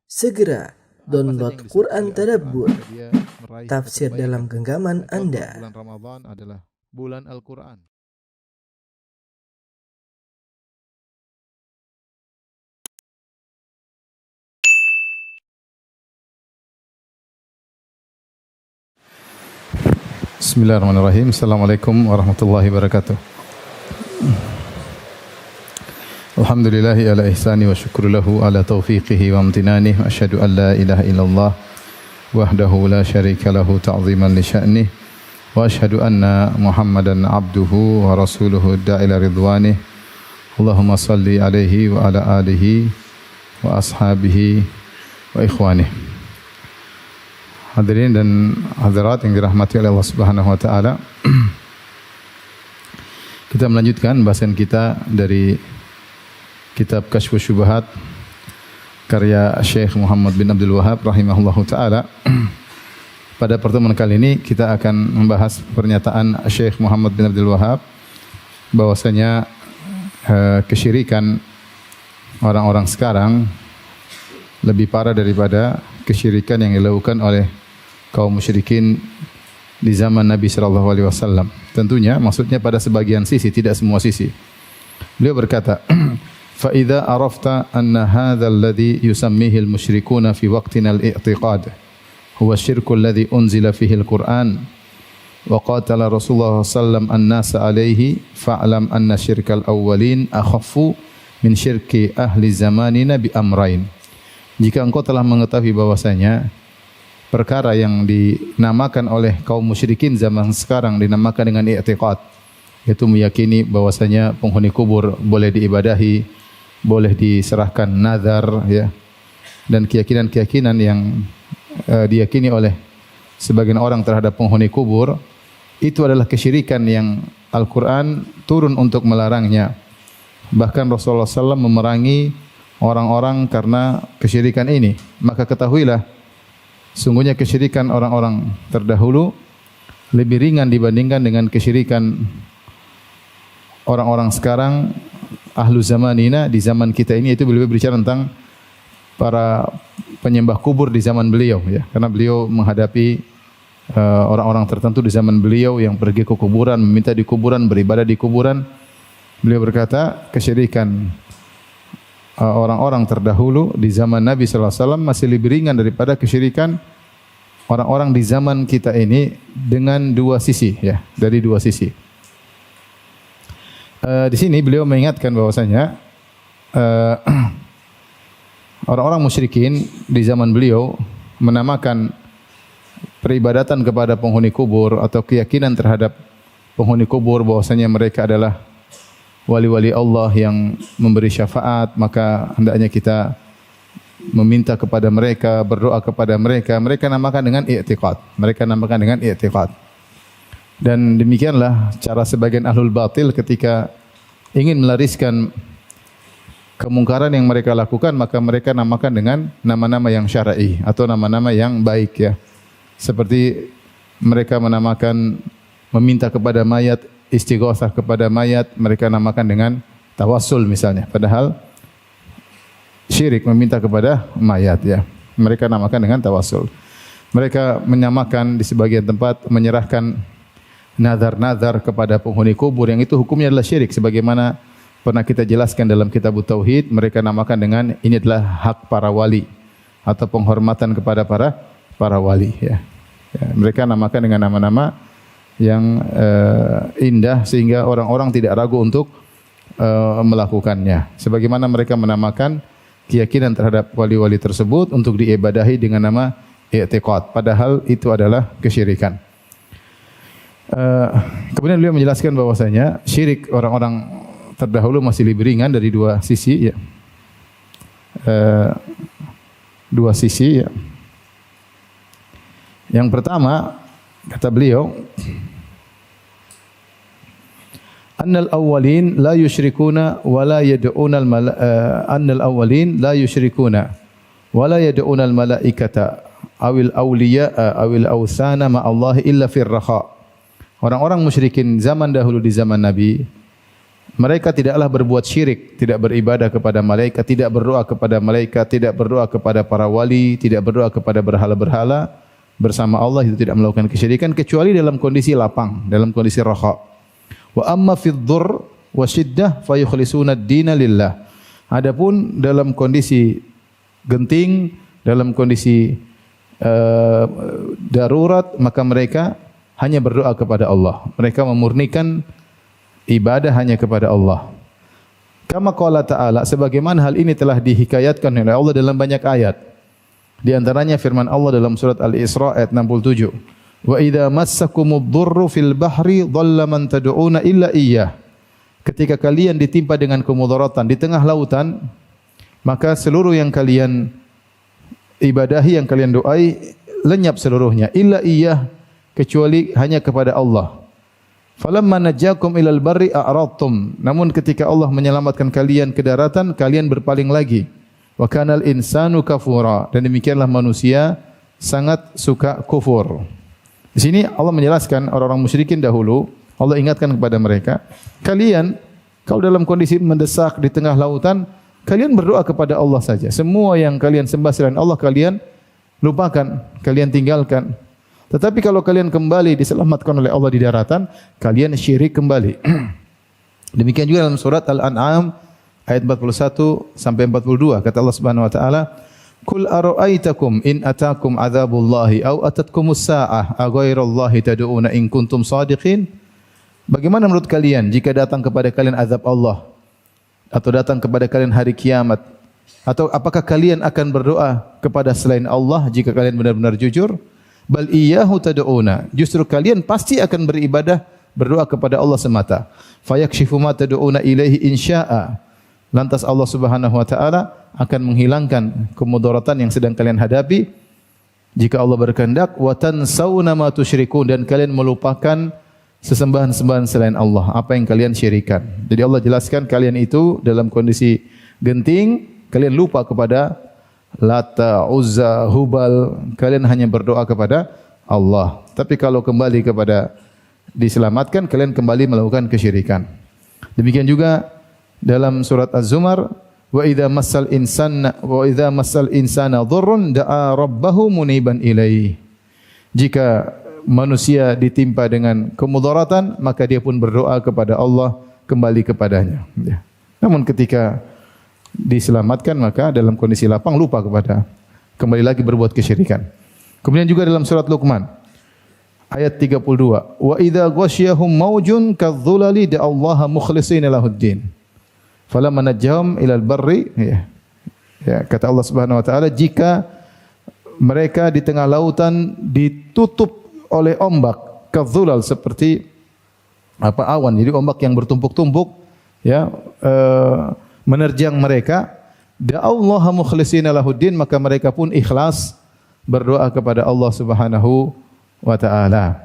Segera download Quran Tadabbur, dia meraih tafsir kebaikan. dalam genggaman Anda. Bulan Ramadan adalah bulan Al-Quran. Bismillahirrahmanirrahim. Assalamualaikum warahmatullahi wabarakatuh. Alhamdulillahi ala ihsani wa syukru lahu ala taufiqihi wa amtinanih. Asyhadu an la ilaha illallah wahdahu la syarika lahu ta'ziman li sya'nih. Wa asyhadu anna Muhammadan abduhu wa rasuluhu da'ila ridwanih. Allahumma salli alaihi wa ala alihi wa ashabihi wa ikhwanih. Hadirin dan hadirat yang dirahmati oleh Allah Subhanahu wa taala. Kita melanjutkan bahasan kita dari kitab Kasyfus Syubhat karya Syekh Muhammad bin Abdul Wahhab rahimahullahu taala. Pada pertemuan kali ini kita akan membahas pernyataan Syekh Muhammad bin Abdul Wahhab bahwasanya kesyirikan orang-orang sekarang lebih parah daripada kesyirikan yang dilakukan oleh kaum musyrikin di zaman Nabi sallallahu alaihi wasallam. Tentunya maksudnya pada sebagian sisi, tidak semua sisi. Beliau berkata, "Fa idza arafta anna hadha alladhi yusammihi al-musyrikuna fi waqtina al-i'tiqad huwa asy-syirku alladhi unzila fihi al-Qur'an wa qatala Rasulullah sallallahu an-nasa alayhi fa'lam anna syirkal awwalin akhaffu min syirki ahli zamanina bi amrain." Jika engkau telah mengetahui bahwasanya perkara yang dinamakan oleh kaum musyrikin zaman sekarang dinamakan dengan i'tiqad, yaitu meyakini bahwasanya penghuni kubur boleh diibadahi, boleh diserahkan nazar, ya, dan keyakinan-keyakinan yang diyakini oleh sebagian orang terhadap penghuni kubur, itu adalah kesyirikan yang Al-Quran turun untuk melarangnya. Bahkan Rasulullah SAW memerangi orang-orang karena kesyirikan ini. Maka ketahuilah, sungguhnya kesyirikan orang-orang terdahulu lebih ringan dibandingkan dengan kesyirikan orang-orang sekarang, ahlu zamanina, di zaman kita ini. Itu beliau berbicara tentang para penyembah kubur di zaman beliau, ya, karena beliau menghadapi orang-orang tertentu di zaman beliau yang pergi ke kuburan, meminta di kuburan, beribadah di kuburan. Beliau berkata, kesyirikan orang-orang terdahulu di zaman Nabi sallallahu alaihi wasallam masih lebih ringan daripada kesyirikan orang-orang di zaman kita ini, dengan dua sisi, ya, dari dua sisi. Di sini beliau mengingatkan bahwasanya orang-orang musyrikin di zaman beliau menamakan peribadatan kepada penghuni kubur atau keyakinan terhadap penghuni kubur bahwasanya mereka adalah wali-wali Allah yang memberi syafaat, maka hendaknya kita meminta kepada mereka, berdoa kepada mereka. Mereka namakan dengan i'tiqad. Mereka namakan dengan i'tiqad. Dan demikianlah cara sebagian ahlul batil ketika ingin melariskan kemungkaran yang mereka lakukan, maka mereka namakan dengan nama-nama yang syar'i atau nama-nama yang baik, ya. Seperti mereka menamakan meminta kepada mayat, istighosah kepada mayat, mereka namakan dengan tawassul misalnya. Padahal syirik meminta kepada mayat, ya. Mereka namakan dengan tawassul. Mereka menyamakan di sebagian tempat menyerahkan nazar-nazar kepada penghuni kubur, yang itu hukumnya adalah syirik, sebagaimana pernah kita jelaskan dalam kitab Tauhid. Mereka namakan dengan ini adalah hak para wali atau penghormatan kepada para wali, ya. Mereka namakan dengan nama-nama yang indah sehingga orang-orang tidak ragu untuk melakukannya. Sebagaimana mereka menamakan keyakinan terhadap wali-wali tersebut untuk diibadahi dengan nama i'tiqad, padahal itu adalah kesyirikan. Kemudian beliau menjelaskan bahwasanya syirik orang-orang terdahulu masih lebih ringan dari dua sisi, ya. Dua sisi, ya. Yang pertama, kata beliau, annal awwalin la yusyrikuna wa la yad'una annal awwalin la yusyrikuna wa la yad'una al malaikata awil awliya awil awsana ma Allah illa fir raha. Orang-orang musyrikin zaman dahulu di zaman Nabi, mereka tidaklah berbuat syirik, tidak beribadah kepada malaikat, tidak berdoa kepada malaikat, tidak berdoa kepada para wali, tidak berdoa kepada berhala-berhala bersama Allah, itu tidak melakukan kesyirikan kecuali dalam kondisi lapang, dalam kondisi raha. Wa amma fid dhurr wa syiddah fayukhlisuna ad-dina lillah. Adapun dalam kondisi genting, dalam kondisi darurat, maka mereka hanya berdoa kepada Allah. Mereka memurnikan ibadah hanya kepada Allah. Kama qala ta'ala, sebagaimana hal ini telah dihikayatkan oleh Allah dalam banyak ayat. Di antaranya firman Allah dalam surat Al-Isra ayat 67. Wa idza massakumud dhurru fil bahri dhalla man tad'una illa iyyah. Ketika kalian ditimpa dengan kemudaratan di tengah lautan, maka seluruh yang kalian ibadahi, yang kalian doai, lenyap seluruhnya. Illa iyyah, kecuali hanya kepada Allah. Falamma najjakum ilal barri a'radtum. Namun ketika Allah menyelamatkan kalian ke daratan, kalian berpaling lagi. Wa kanal insanu kafura. Dan demikianlah manusia sangat suka kufur. Di sini Allah menjelaskan orang-orang musyrikin dahulu, Allah ingatkan kepada mereka, kalian kalau dalam kondisi mendesak di tengah lautan, kalian berdoa kepada Allah saja. Semua yang kalian sembah selain Allah kalian lupakan, kalian tinggalkan. Tetapi kalau kalian kembali diselamatkan oleh Allah di daratan, kalian syirik kembali. Demikian juga dalam surat Al-An'am ayat 41 sampai 42, kata Allah Subhanahu wa taala, "Qul ara'aitakum in atakum adzabullahi aw atatkumus saa'ah aghairallahi tad'una in kuntum shadiqin?" Bagaimana menurut kalian jika datang kepada kalian azab Allah atau datang kepada kalian hari kiamat? Atau apakah kalian akan berdoa kepada selain Allah jika kalian benar-benar jujur? Bal iyyahu tad'una. Justru kalian pasti akan beribadah, berdoa kepada Allah semata. Fayakshifu ma tad'una ilaihi insya'a. Lantas Allah Subhanahu wa taala akan menghilangkan kemudaratan yang sedang kalian hadapi jika Allah berkehendak. Wa tansawna ma tusyrikun, dan kalian melupakan sesembahan-sembahan selain Allah, apa yang kalian syirikan. Jadi Allah jelaskan kalian itu dalam kondisi genting, kalian lupa kepada Lata, Uzza, Hubal, kalian hanya berdoa kepada Allah. Tapi kalau kembali kepada diselamatkan, kalian kembali melakukan kesyirikan. Demikian juga dalam surat Az-Zumar, wa idza massal insana dhurrun da'a rabbahu muniban ilaihi. Jika manusia ditimpa dengan kemudaratan, maka dia pun berdoa kepada Allah, kembali kepadanya. Namun ketika diselamatkan, maka dalam kondisi lapang lupa kepada, kembali lagi berbuat kesyirikan. Kemudian juga dalam surat Luqman ayat 32, wa idza ghasyiyahum maujun kadzulali da'allaha mukhlishina lahuddin falamma najjahum ilal barri, kata Allah Subhanahu wa taala, jika mereka di tengah lautan ditutup oleh ombak, kadzulal, seperti awan, jadi ombak yang bertumpuk-tumpuk menerjang mereka, da'allaha mukhlishina lahuddin, maka mereka pun ikhlas berdoa kepada Allah Subhanahu wa taala.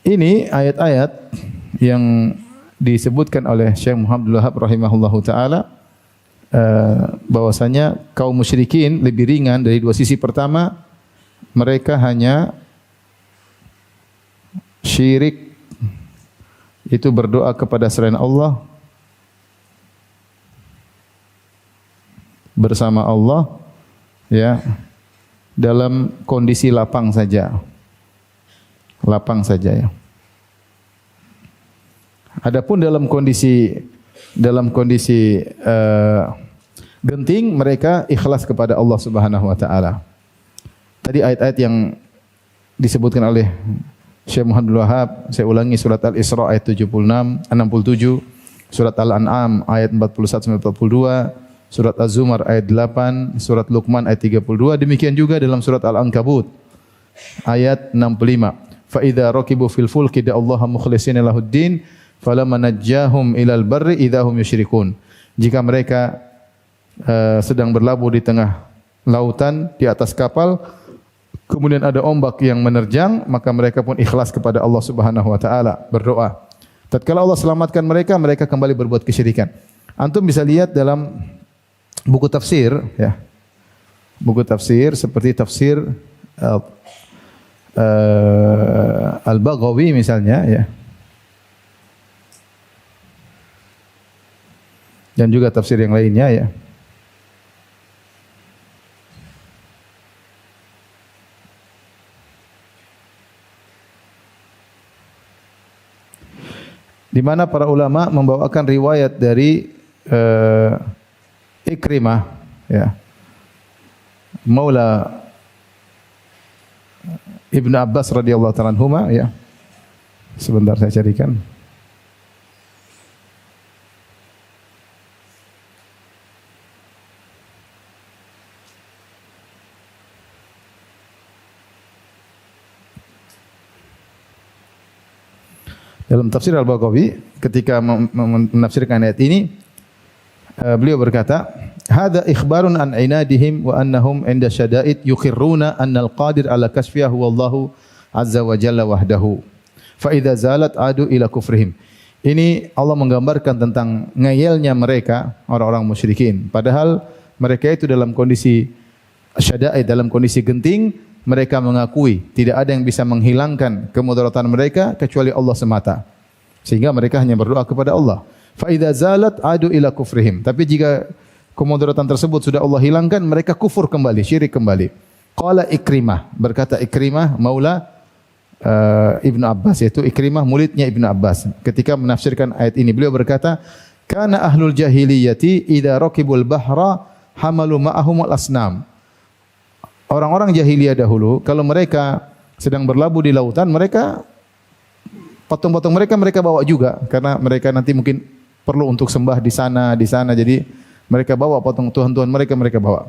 Ini ayat-ayat yang disebutkan oleh Syekh Muhammad Abdul Wahab rahimahullahu taala, bahwasanya kaum musyrikin lebih ringan dari dua sisi. Pertama, mereka hanya syirik, itu berdoa kepada selain Allah bersama Allah, dalam kondisi lapang saja. Adapun dalam kondisi genting, mereka ikhlas kepada Allah Subhanahu wa taala. Tadi ayat-ayat yang disebutkan oleh Syekh Muhammad Wahab, saya ulangi, surat Al-Isra ayat 67, surat Al-An'am ayat 41 sampai 42, surat Az-Zumar ayat 8, surat Luqman ayat 32, demikian juga dalam surat Al-Ankabut ayat 65. Fa idza raqibu fil fulki da'allaha mukhlishina lahuddin falamma najjahum ilal barri idza hum yusyrikun. Jika mereka sedang berlabuh di tengah lautan di atas kapal, kemudian ada ombak yang menerjang, maka mereka pun ikhlas kepada Allah Subhanahu wa taala, berdoa. Tatkala Allah selamatkan mereka, mereka kembali berbuat kesyirikan. Antum bisa lihat dalam buku tafsir, buku tafsir seperti tafsir Al-Baghawi misalnya, dan juga tafsir yang lainnya ya. Di mana para ulama membawakan riwayat dari Ikrimah ya, Maula Ibnu Abbas radhiyallahu ta'ala anhuma ya. Sebentar saya carikan. Dalam tafsir Al-Baghawi ketika menafsirkan ayat ini beliau berkata, "Hadza ikhbarun an inadihim wa annahum 'inda syada'id yuqirruna anna al-qadir 'ala kasfiha huwallahu 'azza wa jalla wahdahu. Fa idza zalat adu ila kufrihim." Ini Allah menggambarkan tentang ngeyelnya mereka orang-orang musyrikin. Padahal mereka itu dalam kondisi syada'id, dalam kondisi genting. Mereka mengakui tidak ada yang bisa menghilangkan kemudaratan mereka kecuali Allah semata. Sehingga mereka hanya berdoa kepada Allah. Fa idza zalat adu ila kufrihim. Tapi jika kemudaratan tersebut sudah Allah hilangkan, mereka kufur kembali, syirik kembali. Qala Ikrimah, berkata Ikrimah maula Ibnu Abbas, yaitu Ikrimah muridnya Ibnu Abbas. Ketika menafsirkan ayat ini beliau berkata, "Kana ahlul jahiliyati idza raqibul bahra hamalu ma'ahum al-asnam." Orang-orang jahiliyah dahulu, kalau mereka sedang berlabuh di lautan, mereka patung-patung mereka bawa juga, karena mereka nanti mungkin perlu untuk sembah di sana. Jadi mereka bawa patung tuhan-tuhan mereka bawa.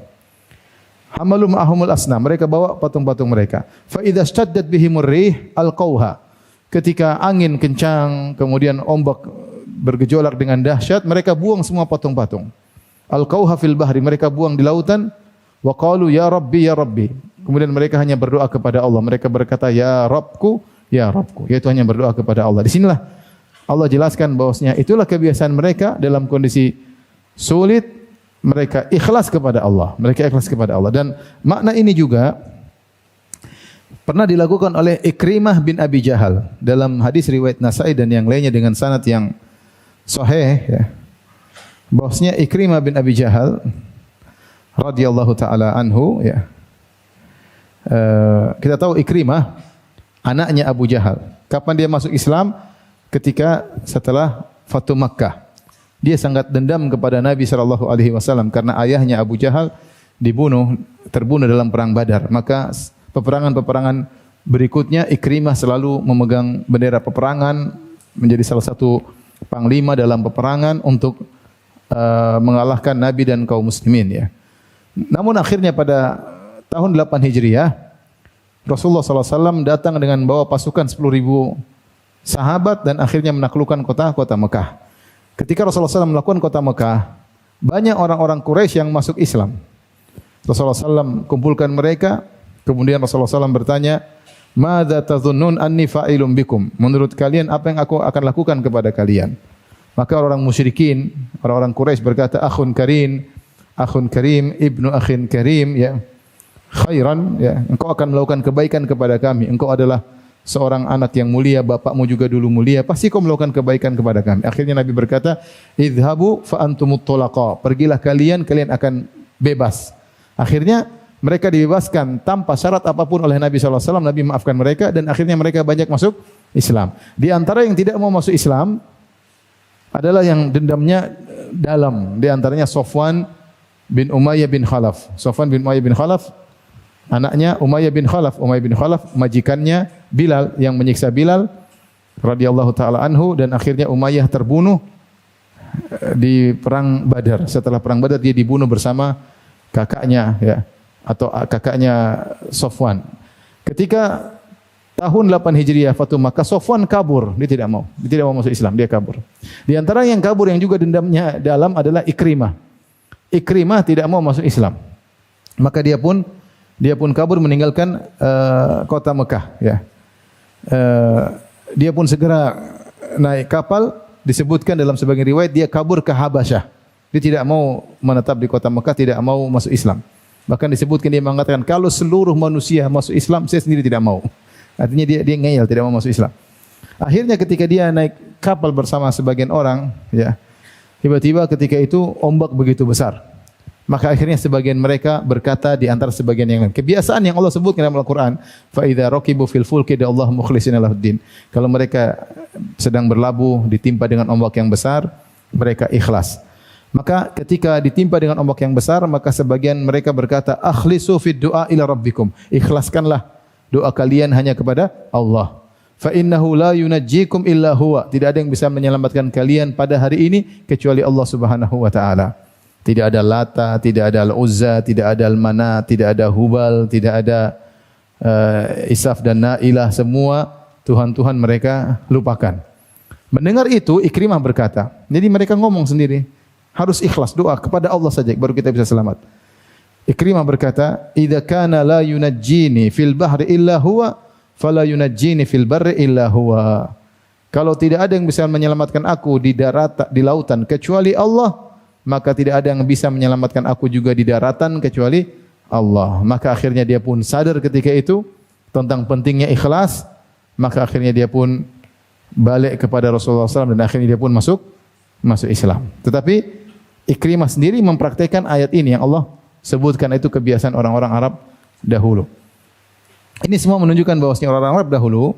Hamalu ma'ahumul asnam, mereka bawa patung-patung mereka. Fa idza staddat bihimur rih alqauha. Ketika angin kencang, kemudian ombak bergejolak dengan dahsyat, mereka buang semua patung-patung. Alqauha fil bahri, mereka buang di lautan. Wa qalu ya Rabbi ya Rabbi. Kemudian mereka hanya berdoa kepada Allah. Mereka berkata ya Rabbku ya Rabbku. Yaitu hanya berdoa kepada Allah. Di sinilah Allah jelaskan bahwasanya itulah kebiasaan mereka dalam kondisi sulit, mereka ikhlas kepada Allah. Mereka ikhlas kepada Allah. Dan makna ini juga pernah dilakukan oleh Ikrimah bin Abi Jahal dalam hadis riwayat Nasa'i dan yang lainnya dengan sanad yang sahih ya. Bahwasanya Ikrimah bin Abi Jahal radhiyallahu taala anhu ya. Kita tahu Ikrimah anaknya Abu Jahal. Kapan dia masuk Islam? Ketika setelah Fatu Makkah. Dia sangat dendam kepada Nabi sallallahu alaihi wasallam karena ayahnya Abu Jahal terbunuh dalam perang Badar. Maka peperangan-peperangan berikutnya Ikrimah selalu memegang bendera peperangan, menjadi salah satu panglima dalam peperangan untuk mengalahkan Nabi dan kaum muslimin ya. Namun akhirnya pada tahun 8 Hijriah Rasulullah SAW datang dengan bawa pasukan 10.000 sahabat dan akhirnya menaklukkan kota Mekah. Ketika Rasulullah SAW melakukan kota Mekah, banyak orang-orang Quraisy yang masuk Islam. Rasulullah SAW kumpulkan mereka, kemudian Rasulullah SAW bertanya, "Madza tadhunnun anni fa'ilun bikum?" Menurut kalian apa yang aku akan lakukan kepada kalian? Maka orang musyrikin, orang-orang Quraisy berkata, "Akhun karim, ibnu akhin karim ya. Khairan ya, engkau akan melakukan kebaikan kepada kami. Engkau adalah seorang anak yang mulia, bapakmu juga dulu mulia, pasti kau melakukan kebaikan kepada kami." Akhirnya Nabi berkata, "Idhabu fa antumut thulaqa." Pergilah kalian akan bebas. Akhirnya mereka dibebaskan tanpa syarat apapun oleh Nabi sallallahu alaihi wasallam. Nabi maafkan mereka dan akhirnya mereka banyak masuk Islam. Di antara yang tidak mau masuk Islam adalah yang dendamnya dalam. Di antaranya Sofwan bin Umayyah bin Khalaf. Sofwan bin Umayyah bin Khalaf anaknya Umayyah bin Khalaf. Umayyah bin Khalaf majikannya Bilal yang menyiksa Bilal radhiyallahu taala anhu dan akhirnya Umayyah terbunuh di perang Badar. Setelah perang Badar dia dibunuh bersama kakaknya ya atau kakaknya Sofwan. Ketika tahun 8 Hijriah Fatu Makkah, Sofwan kabur, dia tidak mau masuk Islam, dia kabur. Di antara yang kabur yang juga dendamnya dalam adalah Ikrimah. Ikrimah tidak mau masuk Islam. Maka dia pun kabur meninggalkan kota Mekah ya. Dia pun segera naik kapal, disebutkan dalam sebagian riwayat dia kabur ke Habasyah. Dia tidak mau menetap di kota Mekah, tidak mau masuk Islam. Bahkan disebutkan dia mengatakan kalau seluruh manusia masuk Islam, saya sendiri tidak mau. Artinya dia ngeyel, tidak mau masuk Islam. Akhirnya ketika dia naik kapal bersama sebagian orang ya, Tiba-tiba ketika itu ombak begitu besar. Maka akhirnya sebagian mereka berkata di antara sebagian yang lain. Kebiasaan yang Allah sebutkan dalam Al-Quran. Fa idza raqibu fil fulki da'allahu mukhlishina lahuddin. Kalau mereka sedang berlabuh ditimpa dengan ombak yang besar, mereka ikhlas. Maka ketika ditimpa dengan ombak yang besar, maka sebagian mereka berkata, akhlisu fid du'a ila rabbikum. Ikhlaskanlah doa kalian hanya kepada Allah. Fa innahu la yunajjikum illa huwa. Tidak ada yang bisa menyelamatkan kalian pada hari ini kecuali Allah Subhanahu wa taala. Tidak ada Lata, tidak ada Al-Uzza, tidak ada Al-Manat, tidak ada Hubal, tidak ada Isaf dan Nailah, semua Tuhan-Tuhan mereka lupakan. Mendengar itu Ikrimah berkata, jadi mereka ngomong sendiri, harus ikhlas doa kepada Allah saja baru kita bisa selamat. Ikrimah berkata, "Idza kana la yunajjini fil bahri illa huwa, fala yunajjini fil barri illa huwa." Kalau tidak ada yang bisa menyelamatkan aku di darat, di lautan kecuali Allah, maka tidak ada yang bisa menyelamatkan aku juga di daratan kecuali Allah. Maka akhirnya dia pun sadar ketika itu tentang pentingnya ikhlas, maka akhirnya dia pun balik kepada Rasulullah SAW dan akhirnya dia pun masuk Islam. Tetapi Ikrimah sendiri mempraktikkan ayat ini yang Allah sebutkan, itu kebiasaan orang-orang Arab dahulu. Ini semua menunjukkan bahwasanya orang-orang Arab dahulu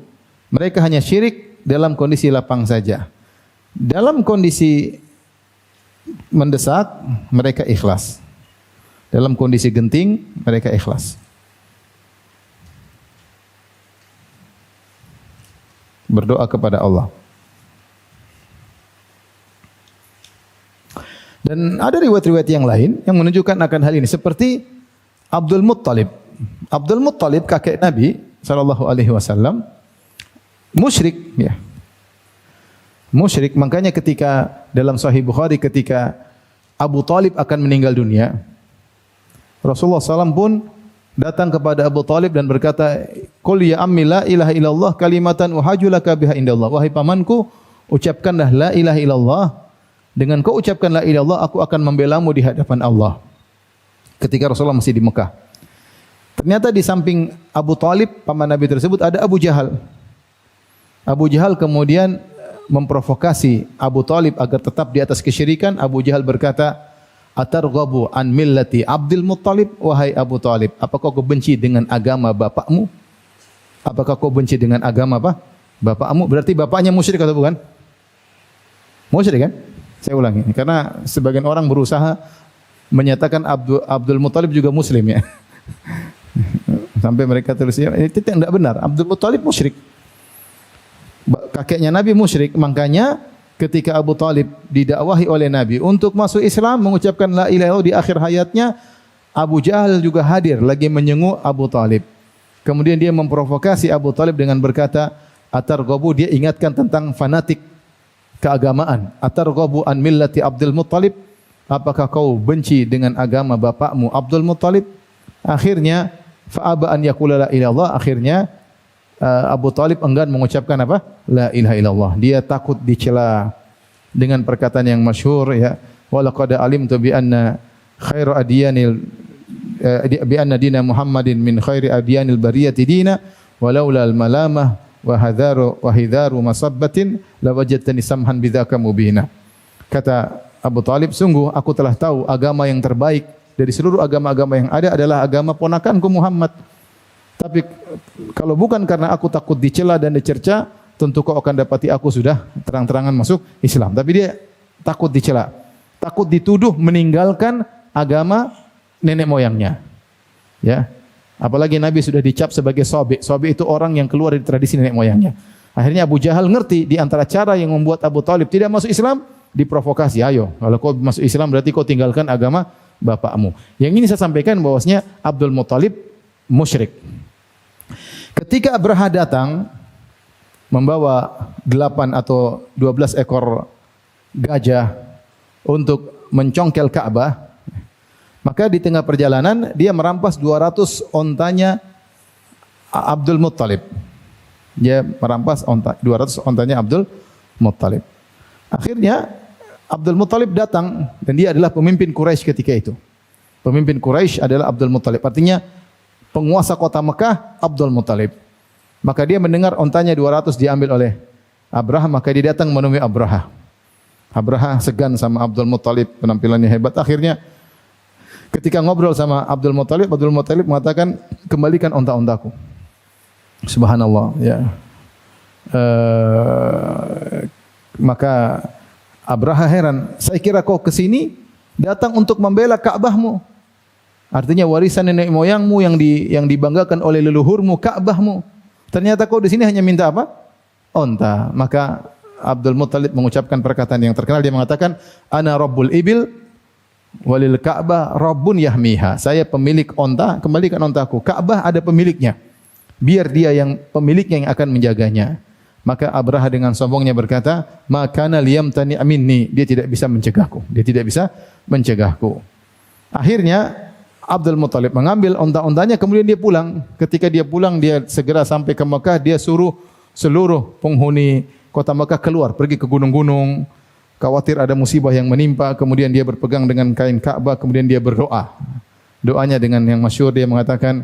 mereka hanya syirik dalam kondisi lapang saja. Dalam kondisi mendesak mereka ikhlas. Dalam kondisi genting mereka ikhlas. Berdoa kepada Allah. Dan ada riwayat-riwayat yang lain yang menunjukkan akan hal ini, seperti Abdul Muttalib. Abdul Muttalib kakek Nabi sallallahu alaihi wasallam musyrik, ya. Musyrik, makanya ketika dalam Sahih Bukhari ketika Abu Talib akan meninggal dunia, Rasulullah SAW pun datang kepada Abu Talib dan berkata, "Qul ya ammi la ilaha illallah kalimatan uhaju laka biha indallah." Wahai pamanku, ucapkanlah la ilaha illallah. Dengan kau ucapkan la ilaha illallah, aku akan membelamu di hadapan Allah. Ketika Rasulullah masih di Mekah. Ternyata di samping Abu Talib, paman Nabi tersebut, ada Abu Jahal. Abu Jahal kemudian memprovokasi Abu Talib agar tetap di atas kesyirikan. Abu Jahal berkata, "Atarghabu an millati Abdul Muttalib?" Wahai Abu Talib, apakah kau benci dengan agama bapakmu? Apakah kau benci dengan agama apa? Bapakmu? Berarti bapaknya musyrik atau bukan? Musyrik kan? Saya ulangi, karena sebagian orang berusaha menyatakan Abdul Muttalib juga muslim, ya. Sampai mereka tulisnya itu tidak benar. Abdul Muttalib musyrik. Kakeknya Nabi musyrik, makanya ketika Abu Talib didakwahi oleh Nabi untuk masuk Islam, mengucapkan la ilaha illallah di akhir hayatnya, Abu Jahal juga hadir lagi menyenguh Abu Talib. Kemudian dia memprovokasi Abu Talib dengan berkata, "Atarghabu," dia ingatkan tentang fanatik keagamaan. "Atarghabu an millati Abdul Muttalib?" Apakah kau benci dengan agama bapakmu Abdul Muttalib? Akhirnya fa'aba an yaqula la ilaha illallah. Akhirnya Abu Talib enggan mengucapkan apa? La ilaha illallah. Dia takut dicela dengan perkataan yang masyhur, ya. Wa laqad alimtu bi anna khairu adyanil bi anna dina Muhammadin min khairi adyanil bariyati dina walaula al malamah wa hidharu masabbatin lawajadtani samhan bidzaka mubina. Kata Abu Talib, sungguh aku telah tahu agama yang terbaik dari seluruh agama-agama yang ada adalah agama ponakanku Muhammad. Tapi kalau bukan karena aku takut dicela dan dicerca, tentu kau akan dapati aku sudah terang-terangan masuk Islam. Tapi dia takut dicela, takut dituduh meninggalkan agama nenek moyangnya. Ya. Apalagi Nabi sudah dicap sebagai sobi. Sobi itu orang yang keluar dari tradisi nenek moyangnya. Akhirnya Abu Jahal ngerti di antara cara yang membuat Abu Talib tidak masuk Islam, diprovokasi. Ayo, kalau kau masuk Islam berarti kau tinggalkan agama bapakmu. Yang ini saya sampaikan bahwasanya Abdul Muttalib musyrik. Ketika Abraha datang membawa 8 atau 12 ekor gajah untuk mencongkel Ka'bah, maka di tengah perjalanan dia merampas 200 ontanya Abdul Muttalib. Dia merampas 200 ontanya Abdul Muttalib. Akhirnya Abdul Muttalib datang dan dia adalah pemimpin Quraisy ketika itu. Pemimpin Quraisy adalah Abdul Muttalib. Artinya penguasa kota Mekah Abdul Muttalib. Maka dia mendengar ontanya 200 diambil oleh Abraha, maka dia datang menemui Abraha. Abraha segan sama Abdul Muttalib, penampilannya hebat. Akhirnya ketika ngobrol sama Abdul Muttalib mengatakan, kembalikan onta-ontaku. Subhanallah, ya. Maka Abraha heran, saya kira kau ke sini datang untuk membela Ka'bahmu. Artinya warisan nenek moyangmu yang dibanggakan oleh leluhurmu, Ka'bahmu. Ternyata kau di sini hanya minta apa? Onta. Maka Abdul Muttalib mengucapkan perkataan yang terkenal, dia mengatakan, ana rabbul ibil walil Ka'bah rabbun yahmiha. Saya pemilik onta, kembalikan ontaku. Ka'bah ada pemiliknya. Biar dia yang pemiliknya yang akan menjaganya. Maka Abraha dengan sombongnya berkata, "Makana liyamtani minni." Dia tidak bisa mencegahku. Dia tidak bisa mencegahku. Akhirnya Abdul Muttalib mengambil onta-ontanya, kemudian dia pulang. Ketika dia pulang, dia segera sampai ke Mekah. Dia suruh seluruh penghuni kota Mekah keluar, pergi ke gunung-gunung. Khawatir ada musibah yang menimpa. Kemudian dia berpegang dengan kain Ka'bah. Kemudian dia berdoa. Doanya dengan yang masyhur, dia mengatakan,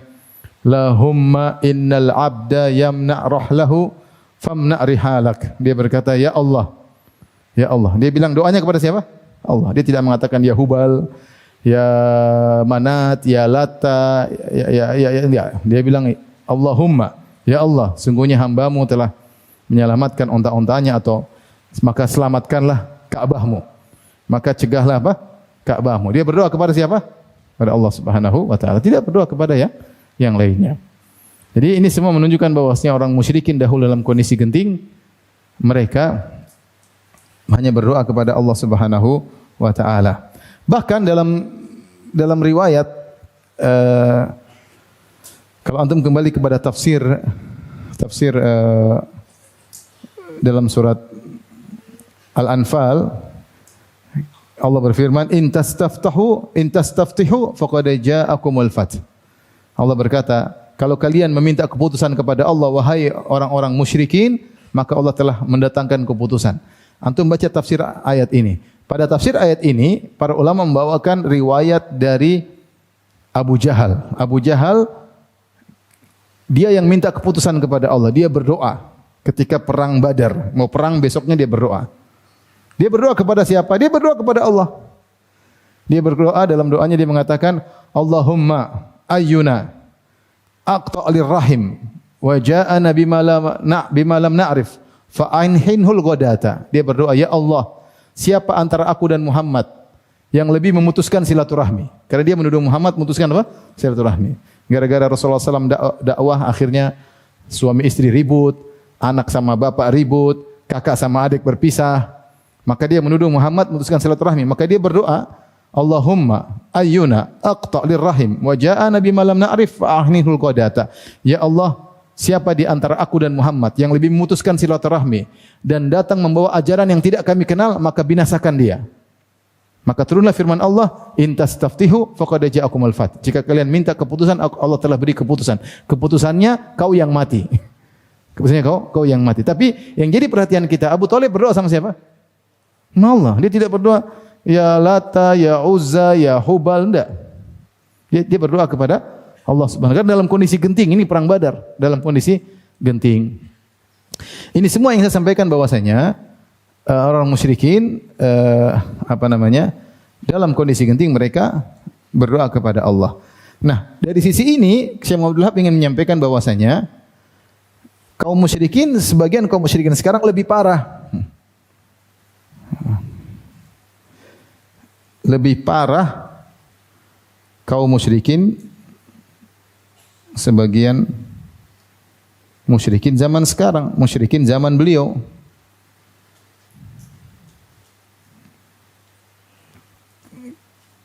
"Lahumma innal abda yamna' rahlahu famna' rihalak." Dia berkata, ya Allah. Ya Allah. Dia bilang doanya kepada siapa? Allah. Dia tidak mengatakan ya Hubal, ya Manat, ya Lata, ya. Dia bilang, Allahumma, ya Allah, sungguhnya hamba-Mu telah menyelamatkan onta-ontanya, atau maka selamatkanlah Ka'bahmu. Maka cegahlah apa? Ka'bahmu. Dia berdoa kepada siapa? Kepada Allah Subhanahu wa taala. Tidak berdoa kepada yang lainnya. Jadi ini semua menunjukkan bahwasanya orang musyrikin dahulu dalam kondisi genting, mereka hanya berdoa kepada Allah Subhanahu wa taala. Bahkan dalam riwayat, kalau antum kembali kepada tafsir dalam surat Al-Anfal, Allah berfirman, in tastaftihu faqad ja'akumul fath. Allah berkata, kalau kalian meminta keputusan kepada Allah, wahai orang-orang musyrikin, maka Allah telah mendatangkan keputusan. Antum baca tafsir ayat ini. Pada tafsir ayat ini, para ulama membawakan riwayat dari Abu Jahal. Abu Jahal, dia yang minta keputusan kepada Allah. Dia berdoa ketika perang Badar. Mau perang besoknya dia berdoa. Dia berdoa kepada siapa? Dia berdoa kepada Allah. Dia berdoa, dalam doanya dia mengatakan, Allahumma ayyuna aqta'lir rahim wa ja'ana bima lam na'rif fa'inhinhul ghadata. Dia berdoa, ya Allah, siapa antara aku dan Muhammad yang lebih memutuskan silaturahmi? Karena dia menuduh Muhammad memutuskan apa? Silaturahmi. Gara-gara Rasulullah SAW dakwah, akhirnya suami istri ribut, anak sama bapak ribut, kakak sama adik berpisah. Maka dia menuduh Muhammad memutuskan silaturahmi. Maka dia berdoa, Allahumma ayyuna aqta'lir rahim wa ja'ana bima lam na'rif fa'ahnihul qadata. Ya Allah, siapa di antara aku dan Muhammad yang lebih memutuskan silaturahmi dan datang membawa ajaran yang tidak kami kenal, maka binasakan dia. Maka turunlah firman Allah, in tastaftihu faqad ja'akumul fath. Jika kalian minta keputusan, Allah telah beri keputusan. Keputusannya kau yang mati. Keputusannya kau yang mati. Tapi yang jadi perhatian kita, Abu Thalib berdoa sama siapa? Allah. Dia tidak berdoa ya Lata, ya Uzza, ya Hubal, enggak. Dia berdoa kepada Allah Subhanahu wa taala dalam kondisi genting. Ini perang Badar, dalam kondisi genting. Ini semua yang saya sampaikan bahwasanya orang musyrikin dalam kondisi genting mereka berdoa kepada Allah. Nah, dari sisi ini Syekh Muhammad Abdul Wahab ingin menyampaikan bahwasanya sebagian kaum musyrikin sekarang lebih parah. Lebih parah kaum musyrikin, sebagian musyrikin zaman sekarang, musyrikin zaman beliau.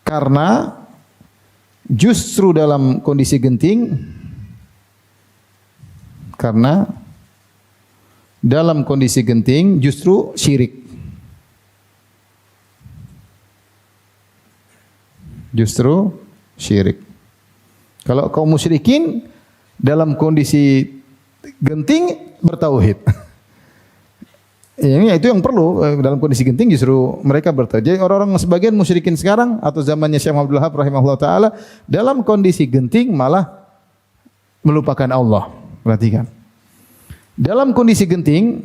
Karena justru dalam kondisi genting, justru syirik. Justru syirik. Kalau kaum musyrikin dalam kondisi genting bertauhid. Ini itu yang perlu, dalam kondisi genting justru mereka bertauhid. Jadi orang-orang sebagian musyrikin sekarang atau zamannya Syekh Muhammad Abdul Wahab rahimahullah taala dalam kondisi genting malah melupakan Allah. Perhatikan. Dalam kondisi genting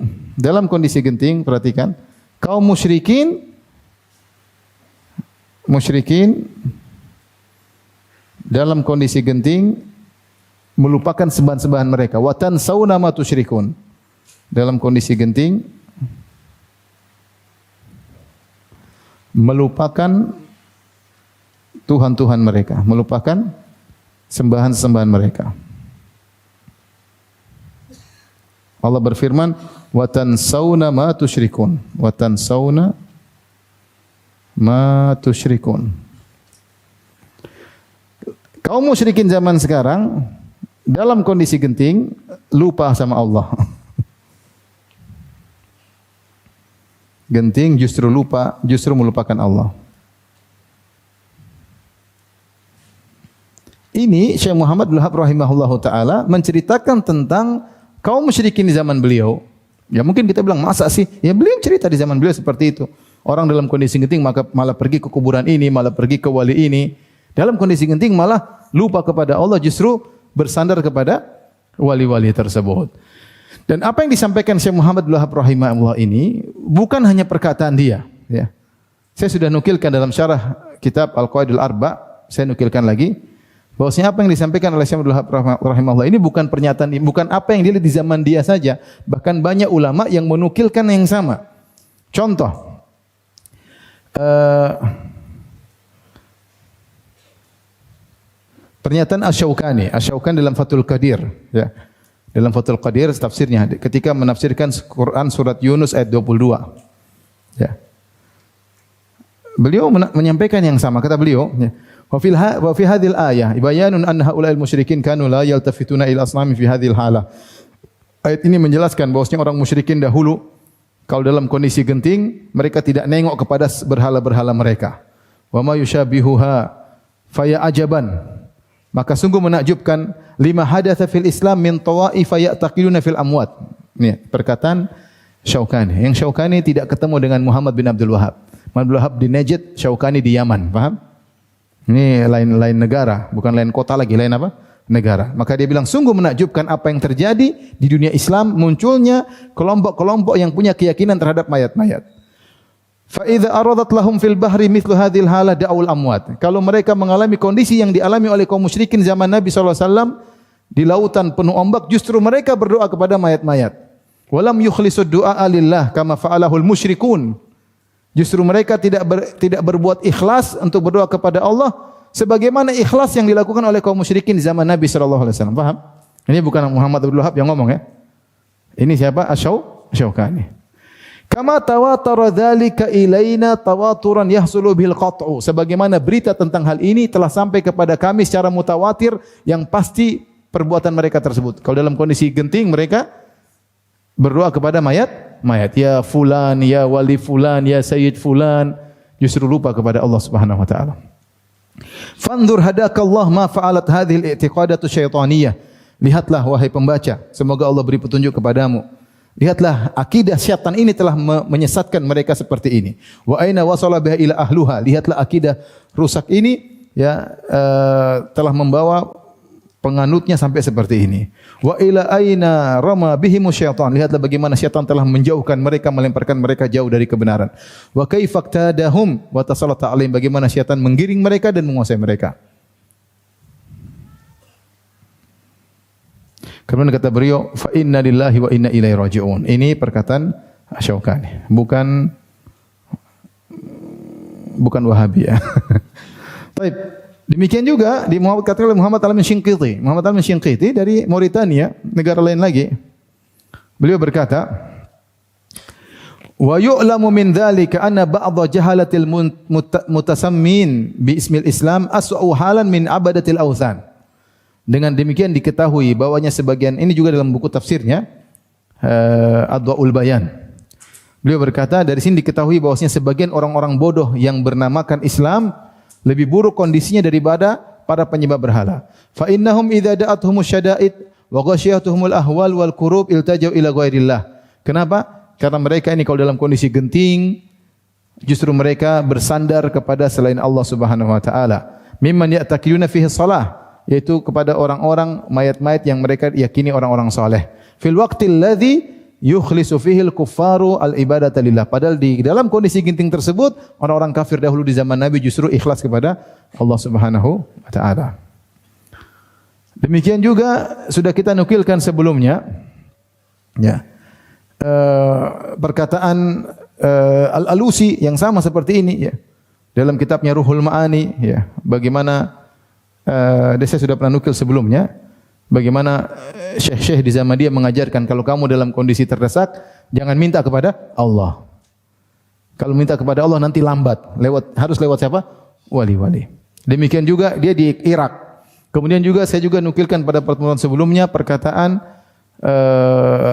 perhatikan, kaum musyrikin musyrikin dalam kondisi genting melupakan sembahan-sembahan mereka. Wa tansawna ma tusyrikun. Dalam kondisi genting melupakan Tuhan-Tuhan mereka, melupakan sembahan-sembahan mereka. Allah berfirman, wa tansawna ma tusyrikun. Wa tansawna ma tusyrikun. Kaum musyrikin zaman sekarang dalam kondisi genting lupa sama Allah. Genting justru lupa, justru melupakan Allah. Ini Syekh Muhammad bin Wahab rahimahullahu taala menceritakan tentang kaum musyrikin di zaman beliau. Ya mungkin kita bilang masa sih? Ya beliau cerita di zaman beliau seperti itu. Orang dalam kondisi genting maka malah pergi ke kuburan ini, malah pergi ke wali ini. Dalam kondisi genting malah lupa kepada Allah, justru bersandar kepada wali-wali tersebut. Dan apa yang disampaikan Syekh Muhammad bin Wahab rahimahullah ini bukan hanya perkataan dia, ya. Saya sudah nukilkan dalam syarah kitab Al-Qawaidul Arba, saya nukilkan lagi bahwasanya apa yang disampaikan oleh Syekh Muhammad bin Wahab rahimahullah ini bukan pernyataan, bukan apa yang dilihat di zaman dia saja, bahkan banyak ulama yang menukilkan yang sama. Contoh, pernyataan Asy-Syaukani dalam Fathul Qadir, ya. Dalam Fathul Qadir tafsirnya ketika menafsirkan Quran surat Yunus ayat 22. Ya. Beliau menyampaikan yang sama, kata beliau, ya. Wa fi hadhil ayah bayanun anna haula'il musyrikin kanu la yaltafituna ila asnami fi hadhil halah. Ayat ini menjelaskan bahwasanya orang musyrikin dahulu kalau dalam kondisi genting mereka tidak nengok kepada berhala-berhala mereka. Wa ma yushabihuha faya ajaban. Maka sungguh menakjubkan lima hadatsa fil Islam min tawaifa ya'taqiduna fil amwat. Ini perkataan Syaukani. Yang Syaukani tidak ketemu dengan Muhammad bin Abdul Wahab. Muhammad bin Wahab di Najd, Syaukani di Yaman, paham? Ini lain negara, bukan lain kota lagi, lain apa? Negara. Maka dia bilang sungguh menakjubkan apa yang terjadi di dunia Islam, munculnya kelompok-kelompok yang punya keyakinan terhadap mayat-mayat. Fa idza aradat lahum fil bahri mithlu hadhil halah da'ul amwat. Kalau mereka mengalami kondisi yang dialami oleh kaum musyrikin zaman Nabi sallallahu alaihi wasallam di lautan penuh ombak, justru mereka berdoa kepada mayat-mayat. Walam yukhlisud du'a lillah kama fa'alahul musyrikun. Justru mereka tidak berbuat ikhlas untuk berdoa kepada Allah sebagaimana ikhlas yang dilakukan oleh kaum musyrikin di zaman Nabi sallallahu alaihi wasallam. Paham? Ini bukan Muhammad bin Wahab yang ngomong, ya. Ini siapa? Asy-Syaukani. Kama tawatara dzalika ilaina tawaturan yahsulu bil qat'u. Sebagaimana berita tentang hal ini telah sampai kepada kami secara mutawatir yang pasti perbuatan mereka tersebut. Kalau dalam kondisi genting mereka berdoa kepada mayat, ya fulan, ya wali fulan, ya sayyid fulan, justru lupa kepada Allah Subhanahu wa taala. Fanzur hadakallah ma fa'alat hadhil i'tiqadatu syaitaniyah. Lihatlah wahai pembaca, semoga Allah beri petunjuk kepadamu. Lihatlah akidah syaitan ini telah menyesatkan mereka seperti ini. Wa aina wasala biha ila ahluha. Lihatlah akidah rusak ini, ya, telah membawa penganutnya sampai seperti ini. Wa ila aina rama bihimu syaitan. Lihatlah bagaimana syaitan telah menjauhkan mereka, melemparkan mereka jauh dari kebenaran. Wa kaifaktadahum wa tasallata alaihim. Bagaimana syaitan menggiring mereka dan menguasai mereka. Kemudian kata beliau, fa inna lillahi wa inna ilaihi raji'un. Ini perkataan Asy-Syaukani, bukan Wahabi, ya. Baik. Demikian juga katakan oleh Muhammad Al-Shinqiti. Muhammad Al-Shinqiti dari Mauritania, negara lain lagi. Beliau berkata, wa yu'lamu min dzalika anna ba'dha jahalatil mutasammin bi ismil Islam aswa'u halan min abadatil awthan. Dengan demikian diketahui bahwanya sebagian, ini juga dalam buku tafsirnya Adwaul Bayan. Beliau berkata dari sini diketahui bahwasanya sebagian orang-orang bodoh yang bernamakan Islam lebih buruk kondisinya daripada para penyembah berhala. Fa innahum idza da'atuhumus syada'id wa ghasyiyatuhumul ahwal wal kurub iltajau ila ghairillah. Kenapa? Karena mereka ini kalau dalam kondisi genting justru mereka bersandar kepada selain Allah Subhanahu wa taala. Mimman ya'taqiduna fihi shalah, yaitu kepada orang-orang mayat-mayat yang mereka yakini orang-orang saleh. Fil waqtil ladzi yukhlisu fihi al-kuffaru al-ibadata lillah. Padahal di dalam kondisi ginting tersebut orang-orang kafir dahulu di zaman Nabi justru ikhlas kepada Allah Subhanahu wa taala. Demikian juga sudah kita nukilkan sebelumnya ya. Perkataan Al-Alusi yang sama seperti ini ya. Dalam kitabnya Ruhul Ma'ani ya, bagaimana saya sudah pernah nukil sebelumnya, bagaimana syekh-syekh di zaman dia mengajarkan kalau kamu dalam kondisi terdesak jangan minta kepada Allah. Kalau minta kepada Allah nanti lambat, harus lewat siapa? Wali-wali. Demikian juga dia di Irak. Kemudian juga saya juga nukilkan pada pertemuan sebelumnya perkataan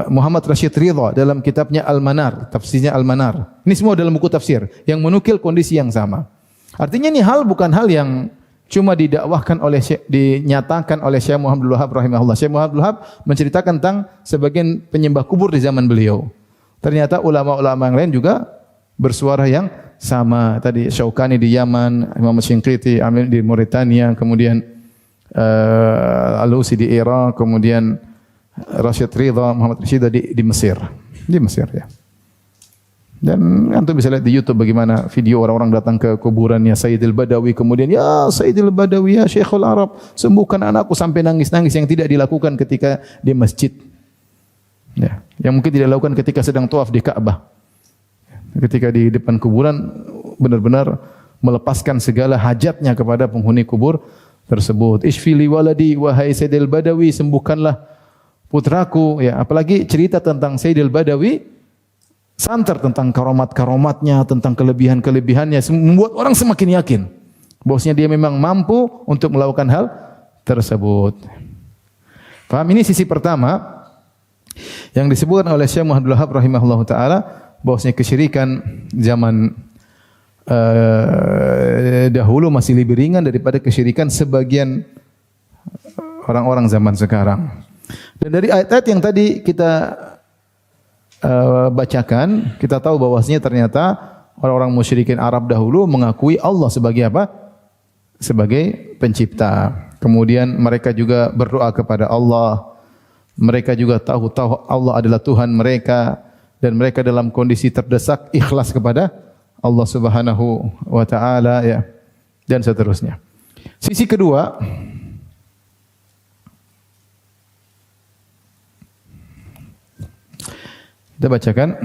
Muhammad Rashid Ridha dalam kitabnya Al-Manar, tafsirnya Al-Manar. Ini semua dalam buku tafsir yang menukil kondisi yang sama. Artinya ini bukan hal yang cuma didakwahkan dinyatakan oleh Syekh Muhammad Abdul Wahab rahimahullah. Syekh Muhammad Abdul Wahab menceritakan tentang sebagian penyembah kubur di zaman beliau. Ternyata ulama-ulama yang lain juga bersuara yang sama. Tadi Syaukani di Yaman, Imam Shinqiti di Mauritania, kemudian Al-Alusi di Irak, kemudian Rashid Ridha, Muhammad Rashid di Mesir. Di Mesir ya. Dan antum bisa lihat di YouTube bagaimana video orang-orang datang ke kuburannya Sayyidil Badawi, kemudian ya Sayyidil Badawi ya Syekhul Arab, sembuhkan anakku, sampai nangis-nangis yang tidak dilakukan ketika di masjid. Ya, yang mungkin tidak dilakukan ketika sedang tawaf di Ka'bah. Ketika di depan kuburan benar-benar melepaskan segala hajatnya kepada penghuni kubur tersebut. Ishfili waladi wahai Sayyidil Badawi, sembuhkanlah putraku ya. Apalagi cerita tentang Sayyidil Badawi, santer tentang karomat-karomatnya, tentang kelebihan-kelebihannya, membuat orang semakin yakin bahwasanya dia memang mampu untuk melakukan hal tersebut. Paham? Ini sisi pertama yang disebutkan oleh Syekh Muhammad Abdul Wahab rahimahullahu taala, bahwasanya kesyirikan zaman dahulu masih lebih ringan daripada kesyirikan sebagian orang-orang zaman sekarang. Dan dari ayat-ayat yang tadi kita bacakan, kita tahu bahwasanya ternyata orang-orang musyrikin Arab dahulu mengakui Allah sebagai apa? Sebagai pencipta. Kemudian mereka juga berdoa kepada Allah. Mereka juga tahu Allah adalah Tuhan mereka, dan mereka dalam kondisi terdesak ikhlas kepada Allah Subhanahu wa taala ya, dan seterusnya. Sisi kedua, kita bacakan.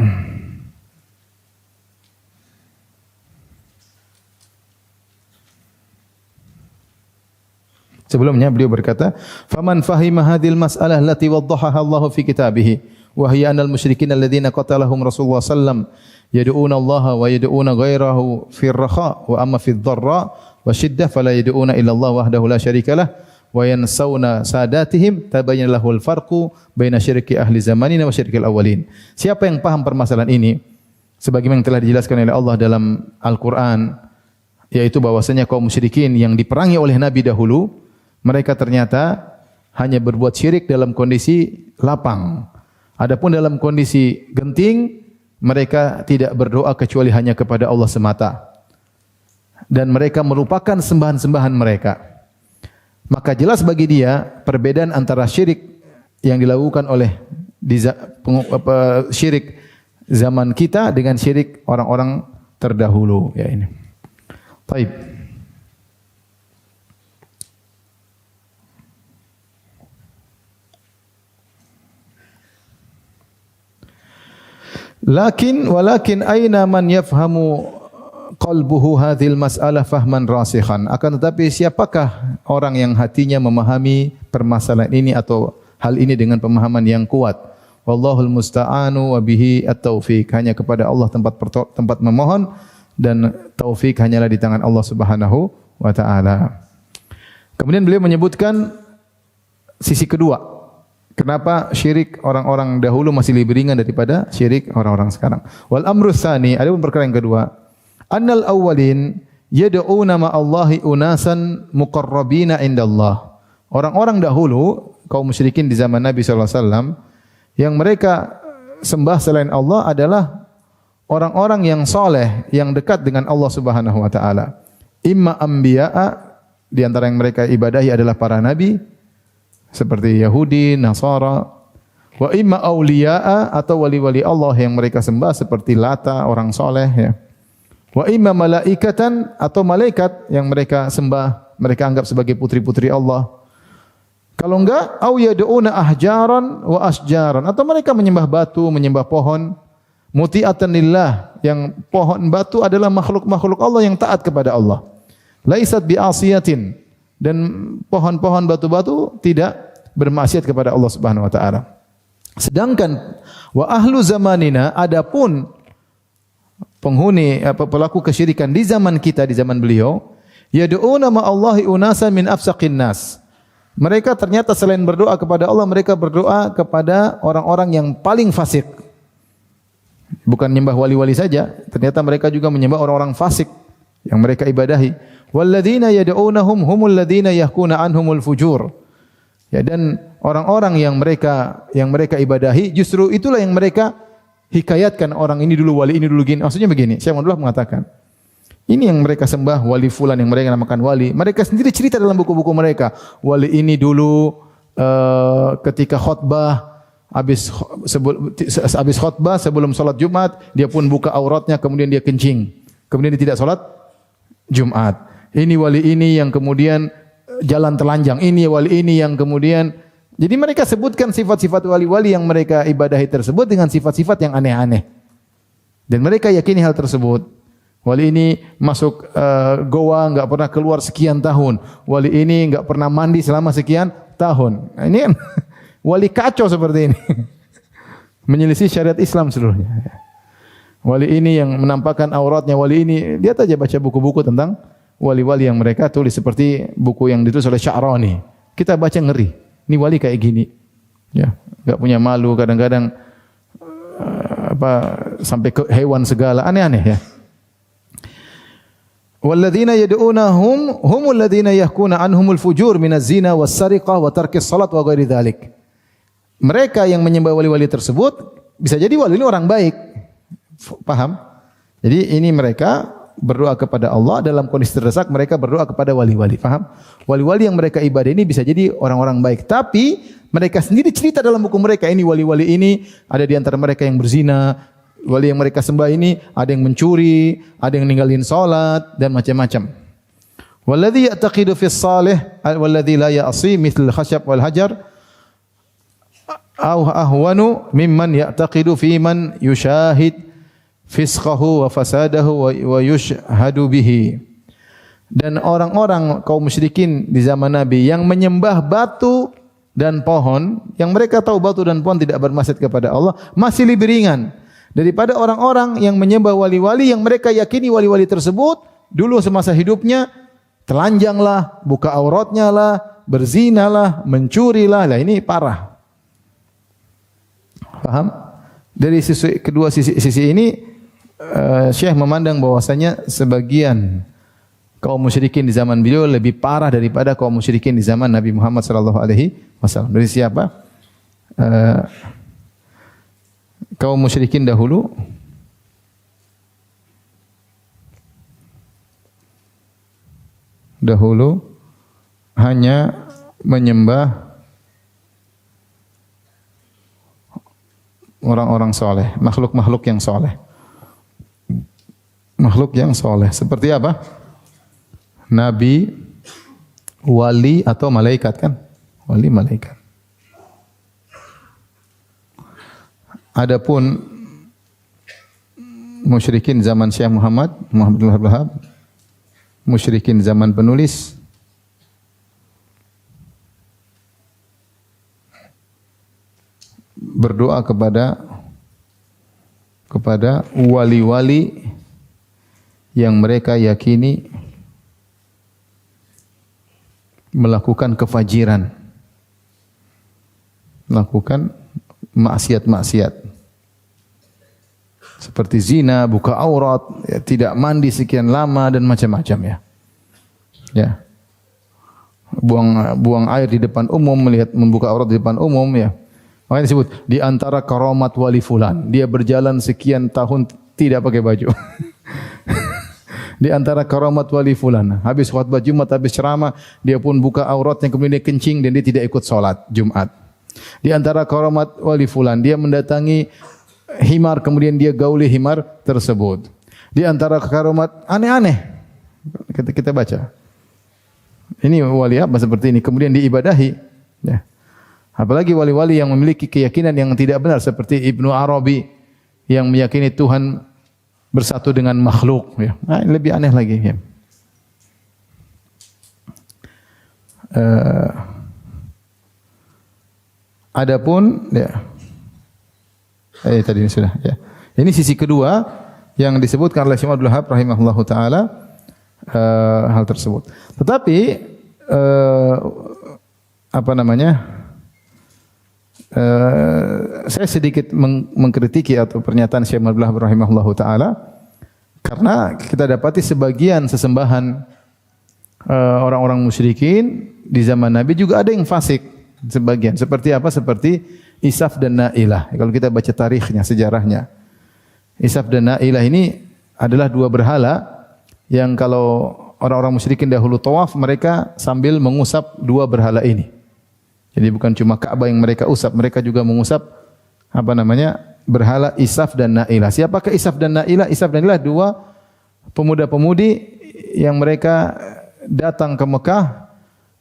Sebelumnya beliau berkata, "Faman fahima hadhil mas'alah allati waddahaha Allah fi kitabih, wa hiya anal musyrikin alladziina qatalahum Rasulullah sallam yad'una Allah wa yad'una ghairahu fi ar-rakha wa amma fi ad-dharra wa shiddah fala yad'una illa Allah wahdahu la syarika lah wa yansawna sadatihim tabayyana lahul farqu baina syirki ahli zamanina wa syirkil awwalin." Siapa yang paham permasalahan ini sebagaimana yang telah dijelaskan oleh Allah dalam Al-Qur'an, yaitu bahwasanya kaum musyrikin yang diperangi oleh nabi dahulu, mereka ternyata hanya berbuat syirik dalam kondisi lapang. Adapun dalam kondisi genting, mereka tidak berdoa kecuali hanya kepada Allah semata. Dan mereka merupakan sembahan-sembahan mereka. Maka jelas bagi dia perbedaan antara syirik yang dilakukan oleh syirik zaman kita dengan syirik orang-orang terdahulu ya ini. Baik. Walakin aina man yafhamu qalbuhu hadhil mas'alah fahman rasikhan. Akan tetapi siapakah orang yang hatinya memahami permasalahan ini atau hal ini dengan pemahaman yang kuat? Wallahul musta'anu wa bihi at-taufiq. Hanya kepada Allah tempat memohon, dan taufik hanyalah di tangan Allah Subhanahu wa taala. Kemudian beliau menyebutkan sisi kedua. Kenapa syirik orang-orang dahulu masih lebih ringan daripada syirik orang-orang sekarang? Wal amru tsani, ada pun perkara yang kedua. Annal awwalin yad'una ma'allahi unasan muqarrabina indallah. Orang-orang dahulu, kaum musyrikin di zaman Nabi sallallahu alaihi wasallam, yang mereka sembah selain Allah adalah orang-orang yang saleh, yang dekat dengan Allah Subhanahu wa taala. Imma anbiya'a, di antara yang mereka ibadahi adalah para nabi seperti Yahudi, Nasara, Wa imma auliya'a atau wali-wali Allah yang mereka sembah seperti Lata, orang soleh ya. Wa imma malaikatan atau malaikat yang mereka sembah, mereka anggap sebagai putri-putri Allah. Kalau enggak, au yad'una ahjaran wa asjaran atau mereka menyembah batu, menyembah pohon. Muti'atan lillah, yang pohon batu adalah makhluk-makhluk Allah yang taat kepada Allah. Laisat bi'asiyatin, dan pohon-pohon batu-batu tidak bermaksiat kepada Allah Subhanahu wa taala. Sedangkan wa ahlu zamanina, adapun penghuni pelaku kesyirikan di zaman kita, di zaman beliau, yad'una ma'allahi unasan min afsaqin nas. Mereka ternyata selain berdoa kepada Allah, mereka berdoa kepada orang-orang yang paling fasik. Bukan menyembah wali-wali saja, ternyata mereka juga menyembah orang-orang fasik yang mereka ibadahi. Walladzina yad'unahum humul ladzina yahkuna anhumul fujur. Ya, dan orang-orang yang mereka ibadahi justru itulah yang mereka hikayatkan, orang ini dulu wali, ini dulu gini. Maksudnya begini, Syekh Muhammad mengatakan, ini yang mereka sembah wali fulan yang mereka namakan wali. Mereka sendiri cerita dalam buku-buku mereka, wali ini dulu ketika khutbah habis khutbah sebelum salat Jumat, dia pun buka auratnya, kemudian dia kencing. Kemudian dia tidak salat Jumat. Ini wali ini yang kemudian jalan telanjang. Ini wali ini yang kemudian, jadi mereka sebutkan sifat-sifat wali-wali yang mereka ibadahi tersebut dengan sifat-sifat yang aneh-aneh. Dan mereka yakini hal tersebut. Wali ini masuk goa enggak pernah keluar sekian tahun. Wali ini enggak pernah mandi selama sekian tahun. Nah, ini kan wali kacau seperti ini. Menyelisih syariat Islam seluruhnya. Wali ini yang menampakkan auratnya, wali ini, lihat aja baca buku-buku tentang wali-wali yang mereka tulis seperti buku yang ditulis oleh Sya'rani. Kita baca ngeri. Ini wali kayak gini. Ya, enggak punya malu, kadang-kadang sampai ke hewan segala, aneh-aneh ya. Walladzina yad'unahum humul ladzina yahkuna anhumul fujur minaz zina was sariqah wa tarkis salat wa ghairi dzalik. Mereka yang menyembah wali-wali tersebut bisa jadi wali ini orang baik. Paham? Jadi ini mereka berdoa kepada Allah dalam kondisi terdesak, mereka berdoa kepada wali-wali. Paham? Wali-wali yang mereka ibadah ini bisa jadi orang-orang baik, tapi mereka sendiri cerita dalam buku mereka, ini wali-wali ini ada di antara mereka yang berzina, wali yang mereka sembah ini ada yang mencuri, ada yang ninggalin salat dan macam-macam. Walladzi ya'taqidu fis salih walladzi la ya'si mithl khasyab wal hajar ahwanu mimman ya'taqidu fi man yushahid fisqahu wa fasadahu wa yushhadu bihi. Dan orang-orang kaum musyrikin di zaman Nabi yang menyembah batu dan pohon, yang mereka tahu batu dan pohon tidak bermaksiat kepada Allah, masih lebih ringan daripada orang-orang yang menyembah wali-wali yang mereka yakini wali-wali tersebut dulu semasa hidupnya telanjanglah, buka auratnya lah, berzinalah, mencurilah. Lah ini parah. Paham? Dari kedua sisi ini Syekh memandang bahwasanya sebagian kaum musyrikin di zaman beliau lebih parah daripada kaum musyrikin di zaman Nabi Muhammad sallallahu alaihi wasallam. Dari siapa? Kaum musyrikin dahulu hanya menyembah orang-orang soleh, makhluk-makhluk yang soleh. Makhluk yang soleh. Seperti apa? Nabi, wali atau malaikat kan? Wali, malaikat. Adapun musyrikin zaman Syekh Muhammad bin Abdul Wahhab, musyrikin zaman penulis, berdoa kepada wali-wali yang mereka yakini melakukan kefajiran, melakukan maksiat-maksiat seperti zina, buka aurat, ya, tidak mandi sekian lama dan macam-macam ya. Ya. Buang air di depan umum, melihat membuka aurat di depan umum ya. Makanya disebut di antara karamat wali fulan, dia berjalan sekian tahun tidak pakai baju. Di antara karamat wali fulan, habis khutbah Jumat, habis ceramah, dia pun buka auratnya, kemudian dia kencing dan dia tidak ikut salat Jumat. Di antara karamat wali fulan, dia mendatangi himar kemudian dia gauli himar tersebut. Di antara karamat aneh-aneh kita baca. Ini wali apa seperti ini kemudian diibadahi, ya. Apalagi wali-wali yang memiliki keyakinan yang tidak benar seperti Ibnu Arabi yang meyakini Tuhan bersatu dengan makhluk, ya. Nah, lebih aneh lagi, ya. Adapun ya. Tadi ini sudah, ya. Ini sisi kedua yang disebutkan oleh Syekh Abdul Wahab rahimahullahu taala hal tersebut. Tetapi apa namanya? Saya sedikit mengkritiki atau pernyataan Syekh Abdul Wahab rahimahullahu taala karena kita dapati sebagian sesembahan orang-orang musyrikin di zaman Nabi juga ada yang fasik sebagian. Seperti apa? Seperti Isaf dan Na'ilah. Kalau kita baca tarikhnya, sejarahnya. Isaf dan Na'ilah ini adalah dua berhala yang kalau orang-orang musyrikin dahulu tawaf mereka sambil mengusap dua berhala ini. Jadi bukan cuma Ka'bah yang mereka usap, mereka juga mengusap apa namanya? Berhala Isaf dan Na'ilah. Siapakah Isaf dan Na'ilah? Isaf dan Na'ilah dua pemuda-pemudi yang mereka datang ke Mekah,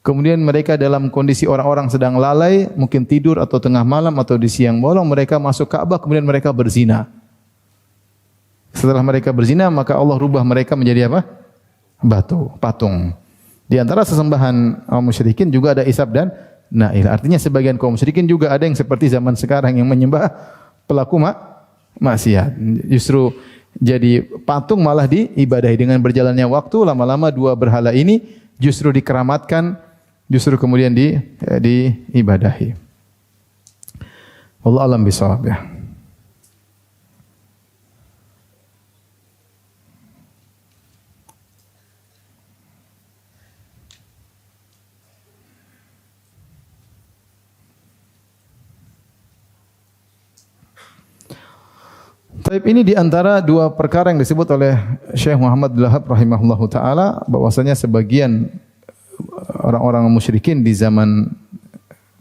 kemudian mereka dalam kondisi orang-orang sedang lalai, mungkin tidur atau tengah malam atau di siang bolong, mereka masuk Ka'bah kemudian mereka berzina. Setelah mereka berzina, maka Allah rubah mereka menjadi apa? Batu, patung. Di antara sesembahan kaum musyrikin juga ada Isaf dan Na'ilah. Artinya sebagian kaum musyrikin juga ada yang seperti zaman sekarang yang menyembah pelaku maksiat. Justru jadi patung malah diibadahi. Dengan berjalannya waktu, lama-lama dua berhala ini justru dikeramatkan, justru kemudian diibadahi. Wallahu a'lam bishawab, ya. Taib ini di antara dua perkara yang disebut oleh Syekh Muhammad Abdul Wahab rahimahullahu taala bahwasanya sebagian orang-orang musyrikin di zaman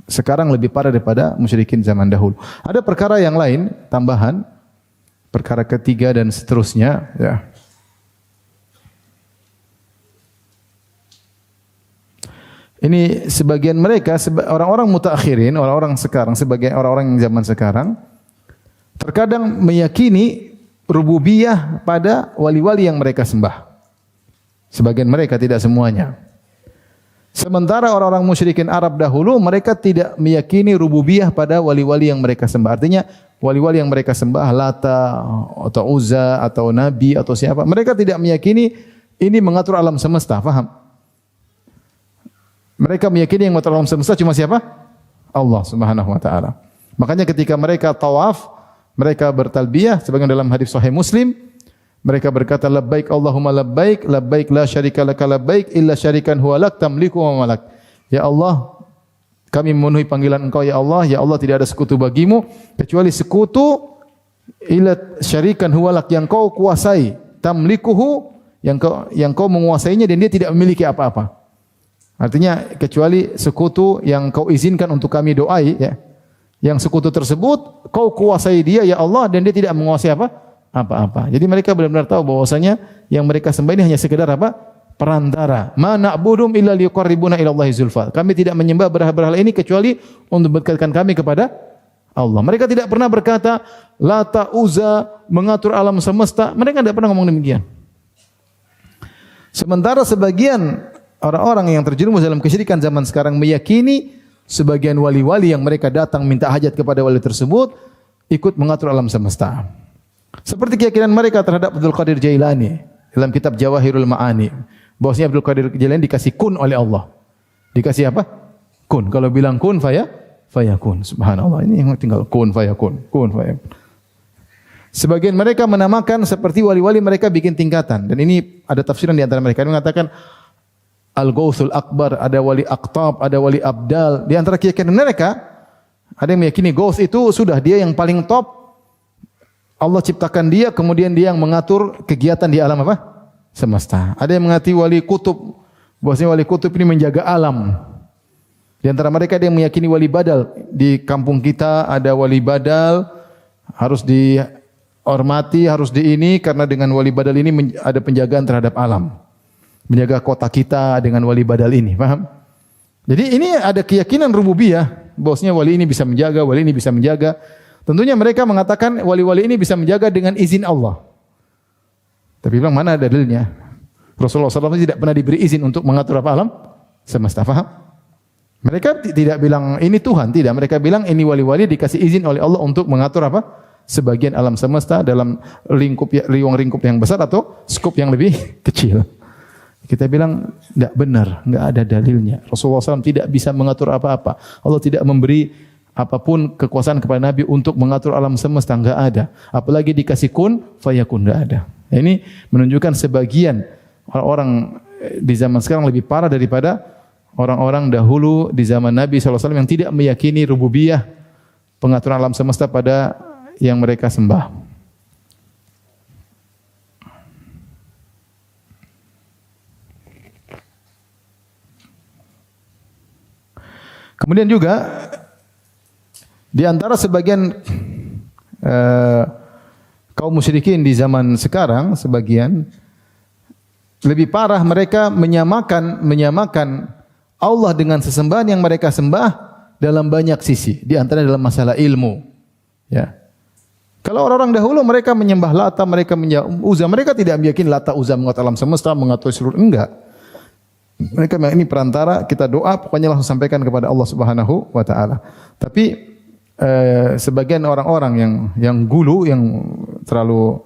sekarang lebih parah daripada musyrikin zaman dahulu. Ada perkara yang lain tambahan, perkara ketiga dan seterusnya, ya. Ini sebagian mereka orang-orang mutaakhirin, orang-orang sekarang, sebagian orang-orang yang zaman sekarang terkadang meyakini rububiyah pada wali-wali yang mereka sembah. Sebagian mereka, tidak semuanya. Sementara orang-orang musyrikin Arab dahulu mereka tidak meyakini rububiyah pada wali-wali yang mereka sembah. Artinya wali-wali yang mereka sembah, Lata atau Uzza atau Nabi atau siapa, mereka tidak meyakini ini mengatur alam semesta, faham? Mereka meyakini yang mengatur alam semesta cuma siapa? Allah Subhanahu wa taala. Makanya ketika mereka tawaf, mereka bertalbiyah sebagaimana dalam hadis sahih Muslim, mereka berkata labbaik Allahumma labbaik, labbaik la syarika laka labbaik illa syarikan huwa lak tamliku wa malak. Ya Allah, kami memenuhi panggilan Engkau ya Allah tidak ada sekutu bagimu kecuali sekutu illa syarikan huwa lak yang Kau kuasai, tamlikuhu yang kau menguasainya dan dia tidak memiliki apa-apa. Artinya kecuali sekutu yang Kau izinkan untuk kami doai, ya. Yang sekutu tersebut Kau kuasai dia ya Allah dan dia tidak menguasai apa-apa. Jadi mereka benar-benar tahu bahwasanya yang mereka sembah ini hanya sekedar apa? Perantara. Ma na'budum illa liqarribuna ila Allahi zulfa. Kami tidak menyembah berhala-berhala ini kecuali untuk mendekatkan kami kepada Allah. Mereka tidak pernah berkata Lata, Uzza mengatur alam semesta. Mereka tidak pernah ngomong demikian. Sementara sebagian orang-orang yang terjerumus dalam kesyirikan zaman sekarang meyakini sebagian wali-wali yang mereka datang minta hajat kepada wali tersebut ikut mengatur alam semesta. Seperti keyakinan mereka terhadap Abdul Qadir Jailani dalam kitab Jawahirul Ma'ani. Bahwasanya Abdul Qadir Jailani dikasih kun oleh Allah. Dikasih apa? Kun. Kalau bilang kun fayakun. Subhanallah. Ini yang tinggal kun fayakun. Kun fayakun. Sebagian mereka menamakan seperti wali-wali mereka bikin tingkatan. Dan ini ada tafsiran di antara mereka. Mereka mengatakan Al-Ghawthul Akbar, ada wali Aqtab, ada wali Abdal. Di antara keyakinan mereka, ada yang meyakini Ghawth itu sudah dia yang paling top. Allah ciptakan dia, kemudian dia yang mengatur kegiatan di alam apa? Semesta. Ada yang mengatakan wali Kutub, bahwasanya wali Kutub ini menjaga alam. Di antara mereka ada yang meyakini wali badal. Di kampung kita ada wali badal, harus dihormati, harus diini karena dengan wali badal ini ada penjagaan terhadap alam. Menjaga kota kita dengan wali badal ini, paham? Jadi ini ada keyakinan rububiyah, bahwasanya wali ini bisa menjaga, wali ini bisa menjaga. Tentunya mereka mengatakan wali-wali ini bisa menjaga dengan izin Allah. Tapi bilang mana dalilnya? Rasulullah SAW tidak pernah diberi izin untuk mengatur apa alam semesta, faham? Mereka tidak bilang ini Tuhan, tidak. Mereka bilang ini wali-wali dikasih izin oleh Allah untuk mengatur apa? Sebagian alam semesta dalam ruang lingkup yang besar atau skop yang lebih kecil. Kita bilang tidak benar, enggak ada dalilnya. Rasulullah SAW tidak bisa mengatur apa-apa. Allah tidak memberi apapun kekuasaan kepada Nabi untuk mengatur alam semesta, enggak ada. Apalagi dikasih kun fayakun, enggak ada. Ini menunjukkan sebagian orang-orang di zaman sekarang lebih parah daripada orang-orang dahulu di zaman Nabi SAW yang tidak meyakini rububiyah, pengaturan alam semesta pada yang mereka sembah. Kemudian juga di antara sebagian kaum musyrikin di zaman sekarang, sebagian lebih parah, mereka menyamakan Allah dengan sesembahan yang mereka sembah dalam banyak sisi. Di antara dalam masalah ilmu. Ya. Kalau orang-orang dahulu mereka menyembah Lata, mereka menyembah Uzza, mereka tidak meyakini Lata Uzza mengatur alam semesta, mengatur seluruh, enggak. Mereka bilang ini perantara, kita doa pokoknya langsung sampaikan kepada Allah Subhanahu wa taala. Tapi sebagian orang-orang yang gulu, yang terlalu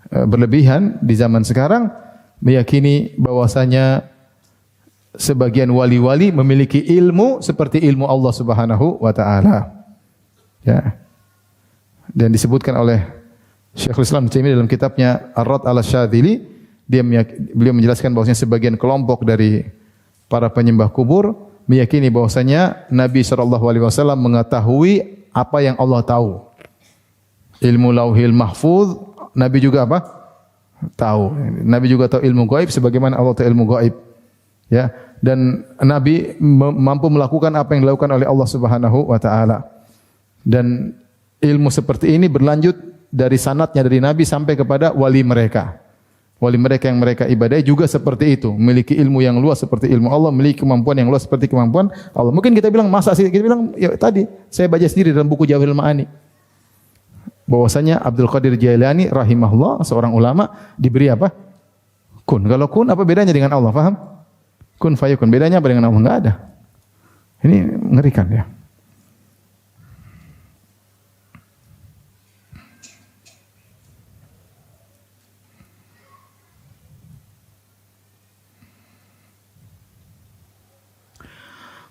berlebihan di zaman sekarang meyakini bahwasanya sebagian wali-wali memiliki ilmu seperti ilmu Allah Subhanahu wa taala. Ya. Dan disebutkan oleh Syekhul Islam Taimiyah dalam kitabnya Ar-Rad 'ala Syadzili, beliau menjelaskan bahwasanya sebagian kelompok dari para penyembah kubur meyakini bahwasanya Nabi SAW mengetahui apa yang Allah tahu. Ilmu Lauhil Mahfuz, Nabi juga apa? Tahu. Nabi juga tahu ilmu gaib sebagaimana Allah tahu ilmu gaib. Ya, dan Nabi mampu melakukan apa yang dilakukan oleh Allah Subhanahu wa taala. Dan ilmu seperti ini berlanjut dari sanadnya dari Nabi sampai kepada wali mereka. Wali mereka yang mereka ibadahi juga seperti itu, memiliki ilmu yang luas seperti ilmu Allah, memiliki kemampuan yang luas seperti kemampuan Allah. Mungkin kita bilang masa sih? Kita bilang ya tadi saya baca sendiri dalam buku Jawahirul Ma'ani. Bahwasanya Abdul Qadir Jailani rahimahullah, seorang ulama, diberi apa? Kun. Kalau kun apa bedanya dengan Allah? Faham? Kun fayakun. Bedanya apa dengan Allah? Enggak ada. Ini mengerikan ya.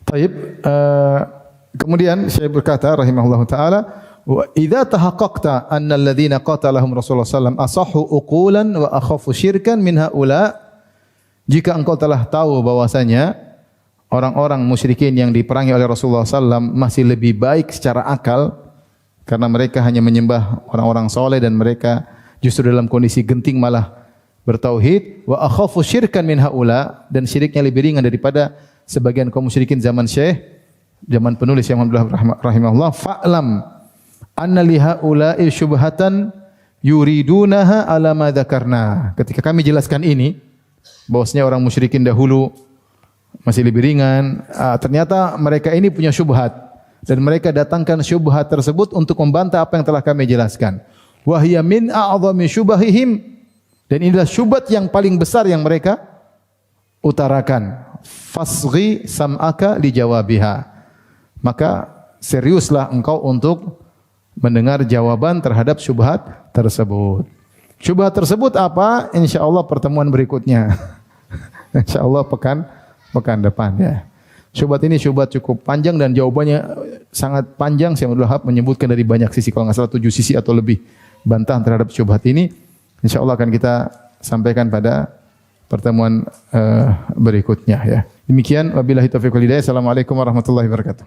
Taib, kemudian Syekh berkata rahimahullah taala, wa idza tahaqqaqta anna alladhina qatalahum Rasulullah sallallahu alaihi wasallam asahhu uqulan wa akhafu syirkan min haula, jika engkau telah tahu bahwasanya orang-orang musyrikin yang diperangi oleh Rasulullah sallallahu masih lebih baik secara akal karena mereka hanya menyembah orang-orang soleh dan mereka justru dalam kondisi genting malah bertauhid, wa akhafu syirkan min haula, dan syiriknya lebih ringan daripada sebagian kaum musyrikin zaman Syekh, zaman penulis yang Abdullah rahimahullah, fa'lam anna li haula'i syubhatan yuridunaha ala ma dzakarna. Ketika kami jelaskan ini, bahwasanya orang musyrikin dahulu masih lebih ringan, ternyata mereka ini punya syubhat dan mereka datangkan syubhat tersebut untuk membantah apa yang telah kami jelaskan. Wa hiya min a'dhami syubahihim, dan inilah syubhat yang paling besar yang mereka utarakan. Fasghi sam'aka li jawabiha. Maka seriuslah engkau untuk mendengar jawaban terhadap syubhat tersebut. Syubhat tersebut apa? Insyaallah pertemuan berikutnya. Insyaallah pekan depan ya. Syubhat ini syubhat cukup panjang dan jawabannya sangat panjang. Syekh Abdul Wahab menyebutkan dari banyak sisi, kalau enggak salah 7 sisi atau lebih bantahan terhadap syubhat ini. Insyaallah akan kita sampaikan pada pertemuan berikutnya ya. Demikian wabillahi taufiq wal hidayah. Assalamualaikum warahmatullahi wabarakatuh.